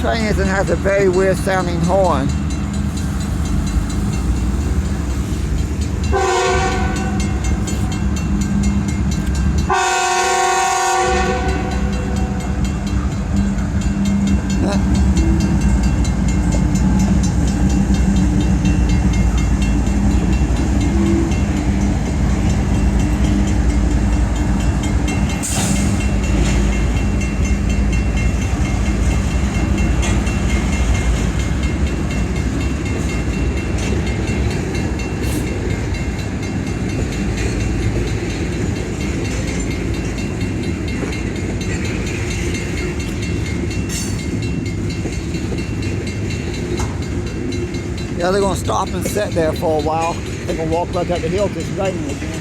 train is and has a very weird sounding horn. Yeah, they're going to stop and sit there for a while. They're going to walk back up the hill because it's raining again.